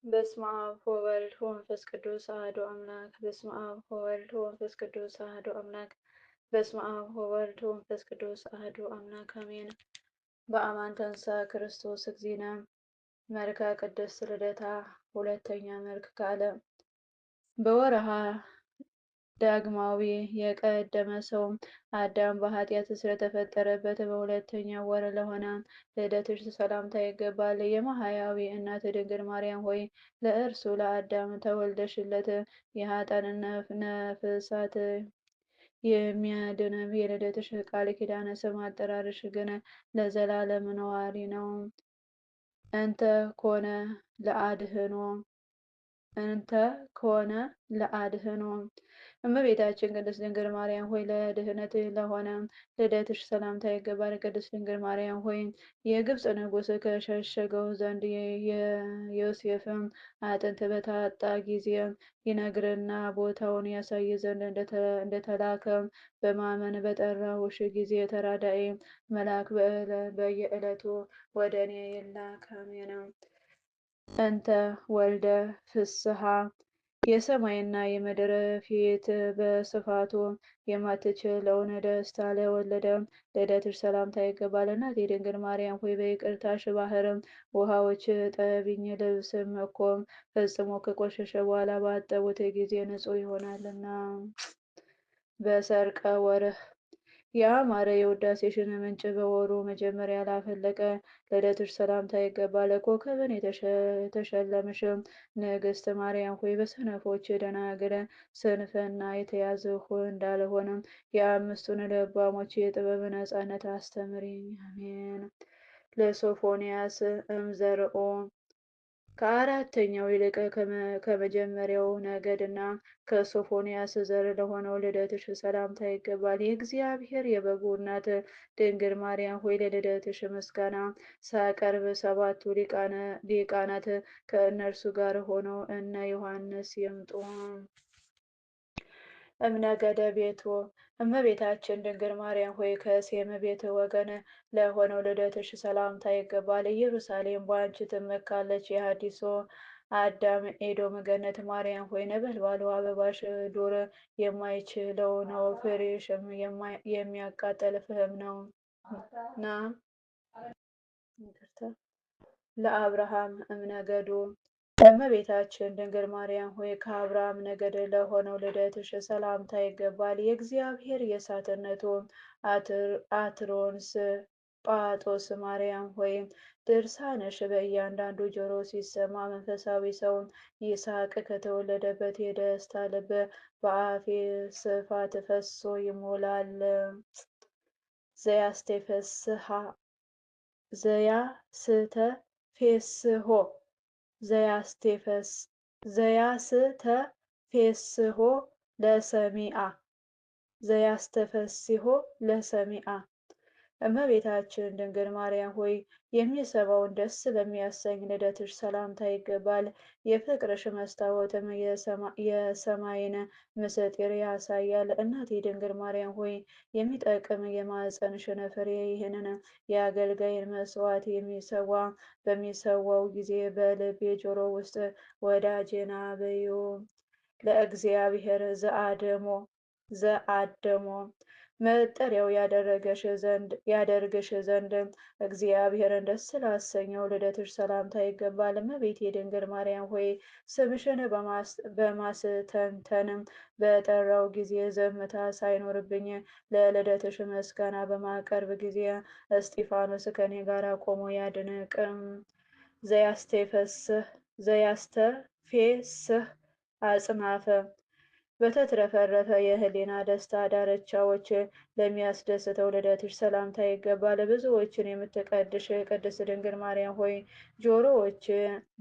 በስመ አብ ወወልድ ወመንፈስ ቅዱስ አሐዱ አምላክ። በስመ አብ ወወልድ ወመንፈስ ቅዱስ አሐዱ አምላክ። በስመ አብ ወወልድ ወመንፈስ ቅዱስ አሐዱ አምላክ አሜን። በአማን ተንሥአ ክርስቶስ እግዚእነ። መልክዐ ቅድስት ልደታ ሁለተኛ መልክ ካለ በወርኃ ዳግማዊ የቀደመ ሰው አዳም በኃጢአት ስለተፈጠረበት በሁለተኛው ወር ለሆነ ልደትሽ ሰላምታ ይገባል። የማህያዊ እናት ድንግል ማርያም ሆይ ለእርሱ ለአዳም ተወልደሽለት የኃጥአንን ነፍሳት የሚያድን የልደትሽ ቃል ኪዳን ስም አጠራርሽ ግን ለዘላለም ነዋሪ ነው። እንተ ኮነ ለአድህኖ እመቤታችን ቅድስት ድንግል ማርያም ሆይ ለድህነት ለሆነ ልደትሽ ሰላምታ ይገባል። ቅድስት ድንግል ማርያም ሆይ የግብፅ ንጉሥ ከሸሸገው ዘንድ የዮሴፍም አጥንት በታጣ ጊዜ ይነግርና ቦታውን ያሳይ ዘንድ እንደተላከ በማመን በጠራሁሽ ጊዜ ተራዳኤ መልአክ በየዕለቱ ወደ እኔ ይላክ። አሜን። እንተ ወልደ ፍስሐ የሰማይና የምድር ፊት በስፋቱ የማትችለውን ደስታ ለወለደ ልደትሽ ሰላምታ ይገባል። እናቴ ድንግል ማርያም ሆይ በይቅርታሽ ባህርም ውሃዎች ጠቢኝ፣ ልብስም እኮ ፈጽሞ ከቆሸሸ በኋላ ባጠቡት ጊዜ ንጹሕ ይሆናልና። በሰርቀ ወርህ የአማረ የውዳሴሽን ምንጭ በወሩ መጀመሪያ ላፈለቀ ልደትሽ ሰላምታ ይገባል። ኮከብን የተሸለምሽ ንግሥት ማርያም ሆይ በሰነፎች ደናግል ስንፍና የተያዝሁ እንዳልሆነም የአምስቱን ልባሞች የጥበብ ነፃነት አስተምሪኝ። አሜን። ለሶፎንያስ እምዘርኦ ከአራተኛው ይልቅ ከመጀመሪያው ነገድና ከሶፎንያስ ዘር ለሆነው ልደትሽ ሰላምታ ይገባል። የእግዚአብሔር የበጉ እናት ድንግል ማርያም ሆይ ለልደትሽ ምስጋና ሳቀርብ ሰባቱ ሊቃናት ከእነርሱ ጋር ሆነው እነ ዮሐንስ ይምጡ። እምነገደ ቤቱ እመቤታችን ድንግል ማርያም ሆይ ከሴም ቤት ወገን ለሆነው ልደትሽ ሰላምታ ይገባል። ኢየሩሳሌም በአንቺ ትመካለች። የሐዲሶ አዳም ኤዶም ገነት ማርያም ሆይ ነበልባሉ አበባሽ ዱር የማይችለው ነው፣ ፍሬሽም የሚያቃጠል ፍህም ነው ና ለአብርሃም እምነገዱ እመቤታችን ድንግል ማርያም ሆይ ከአብርሃም ነገድ ለሆነው ልደትሽ ሰላምታ ይገባል። የእግዚአብሔር የእሳትነቱ አትሮንስ ጳጦስ ማርያም ሆይ ድርሳነሽ በእያንዳንዱ ጆሮ ሲሰማ መንፈሳዊ ሰው ይስሐቅ ከተወለደበት የደስታ ልብ በአፌ ስፋት ፈሶ ይሞላል። ዘያስተፌስሖ ለሰሚአ እመቤታችን ድንግል ማርያም ሆይ የሚሰማውን ደስ ለሚያሰኝ ልደትሽ ሰላምታ ይገባል። የፍቅርሽ መስታወትም የሰማይን ምስጢር ያሳያል። እናቴ ድንግል ማርያም ሆይ የሚጠቅም የማኅፀንሽን ፍሬ ይህንን የአገልጋይን መስዋዕት በሚሰዋው ጊዜ በልቤ ጆሮ ውስጥ ወዳጄና በዩ ለእግዚአብሔር ዘአደሞ መጠሪያው ያደርግሽ ዘንድ እግዚአብሔርን ደስ ላሰኘው ልደትሽ ሰላምታ ይገባል። እመቤቴ ድንግል ማርያም ሆይ ስምሽን በማስተንተን በጠራው ጊዜ ዘምታ ሳይኖርብኝ ለልደትሽ ምስጋና በማቀርብ ጊዜ እስጢፋኖስ ከኔ ጋር ቆሞ ያድንቅም። ዘያስተፌስህ አጽናፈ በተትረፈረፈ የህሊና ደስታ ዳርቻዎች ለሚያስደስተው ልደትሽ ሰላምታ ይገባል። ብዙዎችን የምትቀድሽ ቅድስት ድንግል ማርያም ሆይ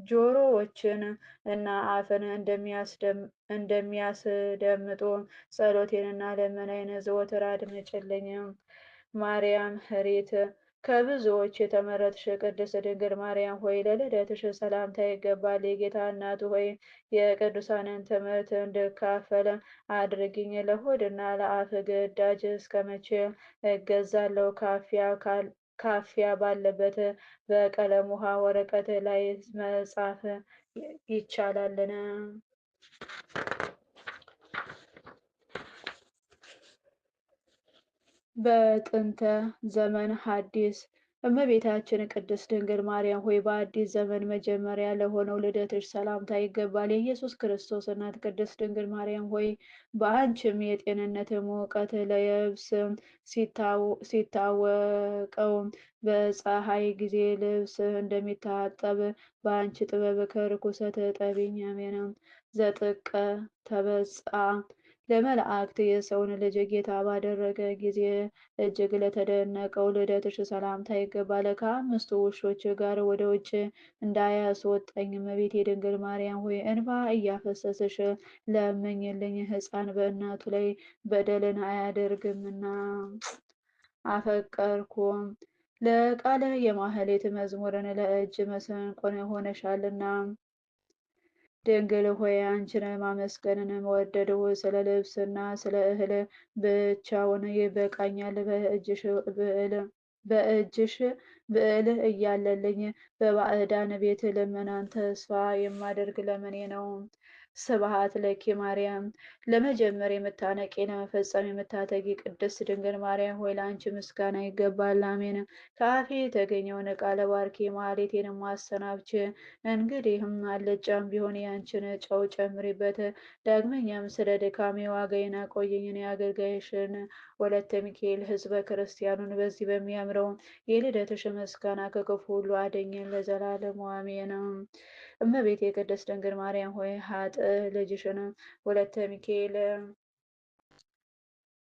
ጆሮዎችን እና አፍን እንደሚያስደምጡ ጸሎቴንና ልመናዬን ዘወትር አድምጭልኝ። ማርያም ኅሪት ከብዙዎች የተመረጥሽ ቅድስት ድንግል ማርያም ሆይ ለልደትሽ ሰላምታ ይገባል። የጌታ እናቱ ሆይ የቅዱሳንን ትምህርት እንድካፈል አድርግኝ። ለሆድና ለአፍ ግዳጅ እስከመቼ እገዛለሁ? ካፊያ ካፊያ ባለበት በቀለም ውሃ ወረቀት ላይ መጻፍ ይቻላልን? በጥንተ ዘመን ሐዲስ እመቤታችን ቅድስት ድንግል ማርያም ሆይ በአዲስ ዘመን መጀመሪያ ለሆነው ልደትሽ ሰላምታ ይገባል። የኢየሱስ ክርስቶስ እናት ቅድስት ድንግል ማርያም ሆይ በአንቺም የጤንነት ሙቀት ለየብስ ሲታወቀው በፀሐይ ጊዜ ልብስ እንደሚታጠብ በአንቺ ጥበብ ከርኩሰት ጠቢኝ። አሜን። ዘጥቀ ተበጻ ለመላእክት የሰውን ልጅ ጌታ ባደረገ ጊዜ እጅግ ለተደነቀው ልደትሽ ሰላምታ ይገባል። ከአምስቱ ውሾች ጋር ወደ ውጭ እንዳያስወጣኝ እመቤቴ ድንግል ማርያም ሆይ እንባ እያፈሰስሽ ለምኝልኝ። ሕፃን በእናቱ ላይ በደልን አያደርግምና። አፈቀርኩም ለቃለ የማህሌት መዝሙርን ለእጅ መሰንቆን ሆነሻልና ድንግል ሆይ አንቺን ማመስገንን ወደድሁ። ስለ ልብስና ስለ እህል ብቻውን ይበቃኛል። በእጅሽ ብዕል እያለልኝ በባዕዳን ቤት ልመናን ተስፋ የማደርግ ለምኔ ነው? ስብሐት ለኪ ማርያም። ለመጀመር የምታነቂ ለመፈጸም የምታተጊ ቅድስት ድንግል ማርያም ሆይ ለአንቺ ምስጋና ይገባል። አሜን። ከአፌ የተገኘውን ቃለ ባርኪ ማህሌቴንም አሰናብች። እንግዲህም አልጫም ቢሆን ያንቺን ጨው ጨምሪበት። ዳግመኛም ስለ ድካሜ ዋጋዬን አቆየኝ። የአገልጋይሽን ወለተ ሚካኤል ሕዝበ ክርስቲያኑን በዚህ በሚያምረው የልደትሽ ምስጋና ከክፉ ሁሉ አደኘን ለዘላለሙ አሜን። እመቤቴ የቅድስት ድንግል ማርያም ሆይ ሀጥ ልጅሽን ወለተ ሚካኤል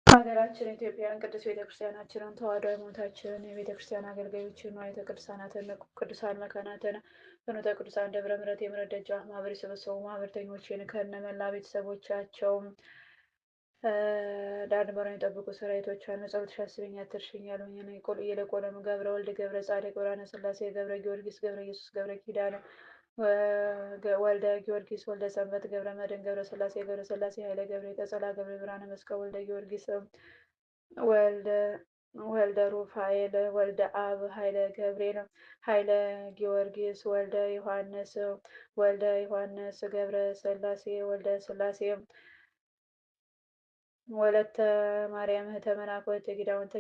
ሀገራችን ኢትዮጵያን ቅዱስ ቤተክርስቲያናችንን ተዋሕዶ ሃይማኖታችንን የቤተክርስቲያን አገልጋዮችን ንዋየ ቅድሳናትን ቅዱሳን መካናትን ፍኖተ ቅዱሳን ደብረ ምሕረት የምሕረት ደጃፍ ማህበር የሰበሰቡ ማህበርተኞችን ከነመላ ቤተሰቦቻቸው ዳር ድንበሩን የጠበቁ ሰራዊቶቿን በጸሎትሽ አስቢኝ አትርሽኝ ያሉኝ ይልቁንም ገብረ ወልድ ገብረ ጻድቅ ብርሃነ ሥላሴ ገብረ ጊዮርጊስ ገብረ ኢየሱስ ገብረ ኪዳነ ወልደ ጊዮርጊስ ወልደ ሰንበት ገብረ መድኅን ገብረ ሥላሴ ኃይለ ገብረ ቀጸላ ገብረ ብርሃነ መስቀል ወልደ ጊዮርጊስ ወልደ ሩፋኤል ወልደ አብ ኃይለ ገብርኤል ኃይለ ጊዮርጊስ ወልደ ዮሐንስ ገብረ ሥላሴ ወልደ ሥላሴ ወለተ ማርያም እህተ መላክ ወለተ ጊዳወንተ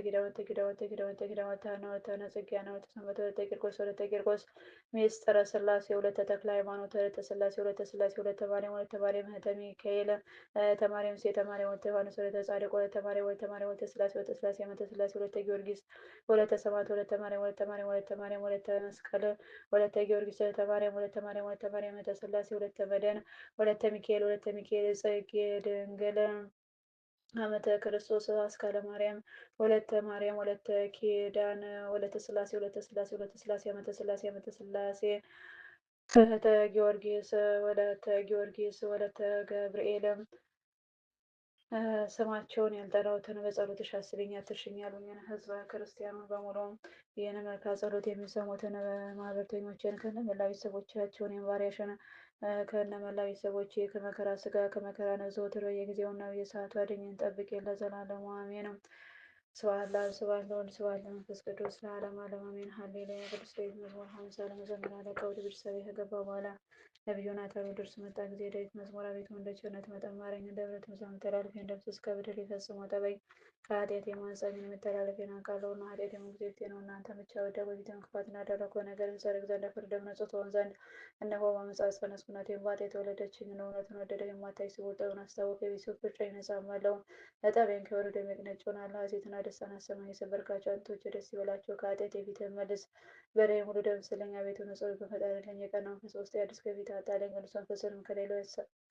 ሐና ወለተ ነጽጌያና ወለተ ሰንበት ወለተ ቂርቆስ ሚስጥረ ሥላሴ ወለተ ተክለ ሃይማኖት ወለተ ሥላሴ ወለተ ማርያም እህተ ሚካኤል ተማርያም ሴተ ማርያም ወለተ ዮሐንስ ወለተ ጻድቅ ወለተ ማርያም ወለተ ሥላሴ ወለተ ጊዮርጊስ ወለተ ሰማዕት ወለተ ማርያም ወለተ መስቀል ወለተ ጊዮርጊስ ወለተ ማርያም እህተ ሥላሴ ወለተ መድኅን ወለተ ሚካኤል ጽጌ ድንግል አመተ ክርስቶስ አስካለ ማርያም ወለተ ኪዳን ወለተ ሥላሴ አመተ ሥላሴ እህተ ጊዮርጊስ ወለተ ገብርኤል ስማቸውን ያልጠራሁትን በጸሎትሽ አስቢኝ አትርሽኝ ያሉኝን ሕዝበ ክርስቲያኑን በሙሉ ይህንን ከጸሎት የሚሰሙትን ማህበርተኞችን ከነመላ ቤተሰቦቻቸውን የባሪያሽን ከነመላ ቤተሰቦቼ ከመከራ ስጋ ከመከራ ነፍስ ዘወትር በየጊዜውና በየሰዓቱ አድኝን ጠብቂን ለዘላለሙ አሜን። ስብሐት ለአብ ስብሐት ለወልድ ስብሐት ለመንፈስ ቅዱስ ለዓለመ ዓለም አሜን። ሀሌሉያ። ቅዱስ ዳዊት መዝሙር 50 ለመዘምር አለቃ ወደ ቤርሳቤ ከገባ በኋላ ነቢዩ ናታን ወደ እርሱ መጣ ጊዜ ዳዊት መዝሙር አቤቱ እንደ ቸርነትህ መጠን ማረኝ፣ እንደ ምሕረትህ ብዛት ተላልፌን ደምስስ፣ እስከ በደሌ ፈጽሞ ጠበኝ። ከኃጢአቴ የማንጻኝን የመተላለፌን አውቃለሁና ኃጢአቴም ጊዜ ነው። እናንተ ብቻ ወደ በፊትም ክፋትን አደረግሁ፣ ነገር ሰርግ ዘንድ ፍርድም ንጹሕ ትሆን ዘንድ እነሆ በዓመፃ ጸነስኩ፣ እናቴም በኃጢአት የወለደችኝ ነው። እውነትን ወደደ የማታይ ስውር ጥበብን አስታወቀ፣ የቤት ፍርጫኝ ነጻማለሁ። እጠበኝ ከወር ወደ ነጭ ሆናለሁ። ሐሤትና ደስታን አሰማኝ፣ የሰበርካቸው አጥንቶቼ ደስ ይበላቸው። ከኃጢአቴ ፊትህን መልስ፣ በደሌን ሁሉ ደምስስልኝ። አቤቱ ንጹሕ ልብን ፍጠርልኝ፣ የቀና መንፈስ በውስጤ አድስ። ከፊትህ አታለኝ፣ ቅዱስ መንፈስንም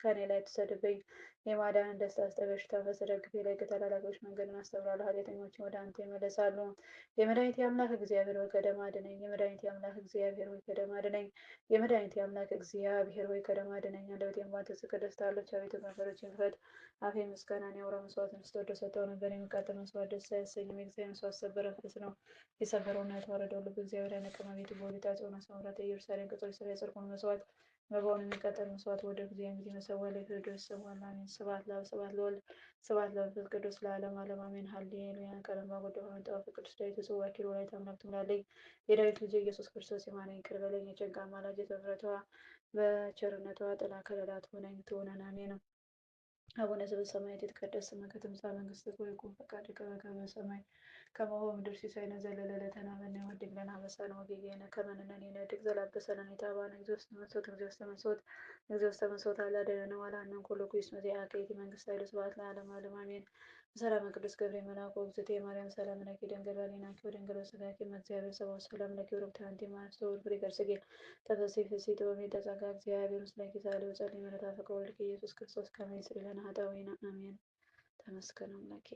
ከእኔ ላይ አትውሰድብኝ። የማዳንን ደስታ ስጠኝ፣ በሽታ መንፈስ ደግፌ ላይ ከተላላፊዎች መንገድን አስተምራለሁ። ኃጢአተኞችን ወደ አንተ ይመለሳሉ። የመድኃኒቴ አምላክ እግዚአብሔር ሆይ ከደም አድነኝ። የመድኃኒቴ አምላክ እግዚአብሔር ሆይ ከደም አድነኝ። የመድኃኒቴ አምላክ እግዚአብሔር ሆይ ከደም አድነኝ። አንደበቴን በአንተ ዝክር ደስ ትላለች። አቤቱ ከንፈሮቼን ክፈት። አፌ ምስጋናን ያውራ። መስዋዕትን ስትወደው ሰጠው ነበር። የሚቃጠል መስዋዕት ደስ አያሰኝም። የእግዚአብሔር መስዋዕት ሰበረ መንፈስ ነው። የሰበረውና የተዋረደው ልብ እግዚአብሔር አይነቅም። አቤቱ በወዴት ጽዮን አሳምራት፣ የኢየሩሳሌም ቅጥሮች ስለ የጽድቁን መስዋዕት መባውን የሚቃጠል መስዋዕት ወደ ጊዜያን ጊዜ መሰዋ ላይ ፍርዶ ይሰዋል። አሜን። ስብሐት ለአብ ስብሐት ለወልድ ስብሐት ለመንፈስ ቅዱስ ለዓለሙ ዓለም አሜን። ሃሌሉያ። ቀለም ባጎደፈ መጣወፍ ቅዱስ ዳዊት ጽዋ ኪሎ ላይ ታምናት ትምላለኝ። የዳዊት ልጅ ኢየሱስ ክርስቶስ የማረኝ ይቅር በለኝ። የጭንቅ አማላጅ በምሕረቷ በቸርነቷ ጥላ ከለላ ትሆነኝ ትሆነን አሜን። አቡነ ዘበሰማያት ይትቀደስ ስምከ ትምጻእ መንግሥትከ ወይኩን ፈቃድከ በከመ በሰማይ ከማሁ በምድር ሲሳየነ ዘለለዕለትነ ሀበነ ወኅድግ ለነ አበሳነ ወጌጋየነ ከመ ንሕነኒ ንኅድግ ዘልአበሰነ ኢታብአነ እግዚኦ ውስተ መንሱት እግዚኦ ውስተ መንሱት እግዚኦ ውስተ መንሱት አላደነነ ወላነን ኩሉ ኩይስ መዚአከ ይእቲ መንግሥት ኃይሉ ስብሐት ለዓለመ ዓለም አሜን። በሰላመ ቅዱስ ገብርኤል መልአኩ እግዝእትየ ማርያም ሰላም ለኪ ድንግል በኅሊናኪ ወድንግል በሥጋኪ እም እግዚአብሔር ጸባኦት ሰላም ለኪ ወርክት አንቲ እምአንስቶ ፍሬ ከርሥኪ ተፈሥሒ ፍሥሕት ወምልዕተ ጸጋ እግዚአብሔር ምስሌኪ ዛሬ ወጸልይ ምሕረተ ፍቅር ወልድኪ ኢየሱስ ክርስቶስ ከመ ይስረይ ለነ ኃጣውኢነ አሜን። ተመስገን አምላኬ።